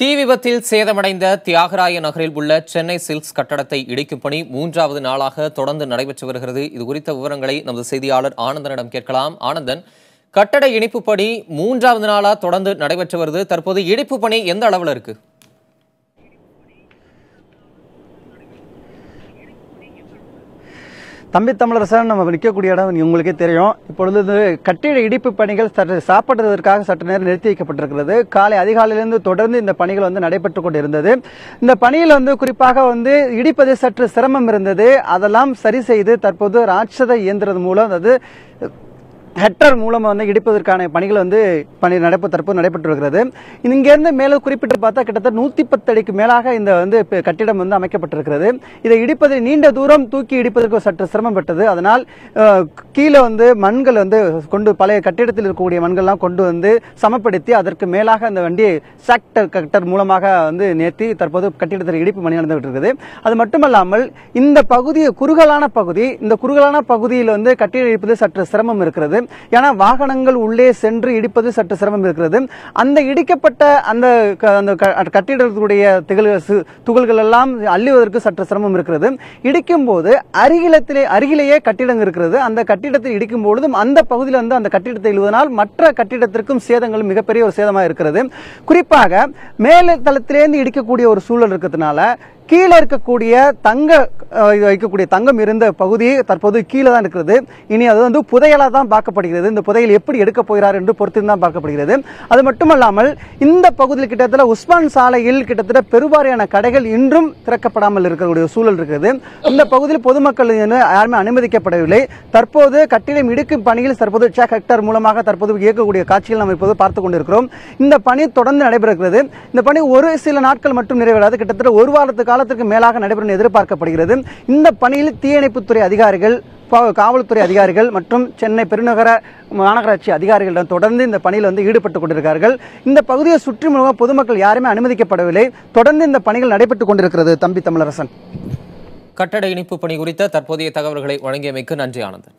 தீ விபத்தில் சேதமடைந்த தியாகராய நகரில் உள்ள சென்னை சில்க்ஸ் கட்டடத்தை இடிக்கும் பணி 3வது நாளாக தொடர்ந்து நடைபெற்று வருகிறது. இது குறித்த விவரங்களை நமது செய்தியாளர் ஆனந்தனிடம் கேட்கலாம். ஆனந்தன், கட்டட இடிப்பு பணி 3வது நாளா தொடர்ந்து நடைபெற்று வருது. தற்போது இடிப்பு பணி எந்த அளவில் இருக்கு? தம்பி தமிழரசன், நம்ம நிற்கக்கூடிய இடம் உங்களுக்கே தெரியும். இப்பொழுது கட்டிட இடிப்பு பணிகள் சாப்பிடுவதற்காக சற்று நேரம் நிறுத்தி வைக்கப்பட்டிருக்கிறது. காலை அதிகாலையிலிருந்து தொடர்ந்து இந்த பணிகள் நடைபெற்றுக் கொண்டிருந்தது. இந்த பணியில் குறிப்பாக இடிப்பது சற்று சிரமம் இருந்தது. அதெல்லாம் சரி செய்து தற்போது ராட்சத இயந்திரம் மூலம் ஹெட்டர் மூலம் இடிப்பதற்கான பணிகள் தற்போது நடைபெற்று வருகிறது. இங்கிருந்து மேலே குறிப்பிட்டு பார்த்தா கிட்டத்தட்ட 110 அடிக்கு மேலாக இந்த கட்டிடம் அமைக்கப்பட்டிருக்கிறது. இதை இடிப்பது நீண்ட தூரம் தூக்கி இடிப்பதற்கு சற்று சிரமப்பட்டது. அதனால் கீழே மண்கள் கொண்டு பழைய கட்டிடத்தில் இருக்கக்கூடிய மண்கள்லாம் கொண்டு சமப்படுத்தி அதற்கு மேலாக அந்த வண்டியை கட்டர் மூலமாக நேர்த்தி தற்போது கட்டிடத்தில் இடிப்பு பணி நடந்துகிட்டு இருக்குது. அது மட்டுமல்லாமல் இந்த பகுதி குறுகலான பகுதி, இந்த குறுகலான பகுதியில் கட்டிடம் இடிப்பது சற்று சிரமம் இருக்கிறது. ஏன்னா வாகனங்கள் உள்ளே சென்று இடிப்பது சற்று சிரமம் இருக்கிறது. அந்த இடிக்கப்பட்ட அந்த கட்டிடத்துடைய துகள்கள் எல்லாம் அள்ளுவதற்கு சற்று சிரமம் இருக்கிறது. இடிக்கும் போது அருகிலேயே கட்டிடம் இருக்கிறது. அந்த கட்டிடத்தை இடிக்கும் பொழுதும் அந்த பகுதியில் அந்த கட்டிடத்தை இழுவதனால் மற்ற கட்டிடத்திற்கும் சேதங்கள் மிகப்பெரிய ஒரு சேதமாக இருக்கிறது. குறிப்பாக மேல தளத்திலேருந்து இடிக்கக்கூடிய ஒரு சூழல் இருக்கிறதுனால கீழே இருக்கக்கூடிய தங்கம் இருந்த பகுதி தற்போது கீழே தான் இருக்கிறது. இனி அது புதையலா தான் பார்க்கப்படுகிறது. இந்த புதையல் எப்படி எடுக்க போகிறார் என்று பொறுத்து தான் பார்க்கப்படுகிறது. அது மட்டுமல்லாமல் இந்த பகுதியில் கிட்டத்தட்ட உஸ்மான் சாலையில் கிட்டத்தட்ட பெருவாரியான கடைகள் இன்றும் திறக்கப்படாமல் இருக்கக்கூடிய சூழல் இருக்கிறது. இந்த பகுதியில் பொதுமக்கள் யாருமே அனுமதிக்கப்படவில்லை. தற்போது கட்டிடம் இடிக்கும் பணியில் தற்போது ஹெக்டர் மூலமாக தற்போது இயக்கக்கூடிய காட்சிகள் நாம் இப்போது பார்த்துக் கொண்டிருக்கிறோம். இந்த பணி தொடர்ந்து நடைபெறுகிறது. இந்த பணி ஒரு சில நாட்கள் மட்டும் நிறைவேறாது. கிட்டத்தட்ட ஒரு வாரத்துக்கு மேலாக நடைபெறும் எதிர்பார்க்கப்படுகிறது. இந்த பணியில் தீயணைப்புத்துறை அதிகாரிகள், காவல்துறை அதிகாரிகள் மற்றும் சென்னை பெருநகர மாநகராட்சி அதிகாரிகளிடம் தொடர்ந்து இந்த பணியில் ஈடுபட்டுக் கொண்டிருக்கிறார்கள். இந்த பகுதியை சுற்றி பொதுமக்கள் யாருமே அனுமதிக்கப்படவில்லை. தொடர்ந்து இந்த பணிகள் நடைபெற்றுக் கொண்டிருக்கிறது. தம்பி தமிழரசன், கட்டட இடிப்பு பணி குறித்த தற்போதைய தகவல்களை வழங்கியமைக்கு நன்றி ஆனந்தன்.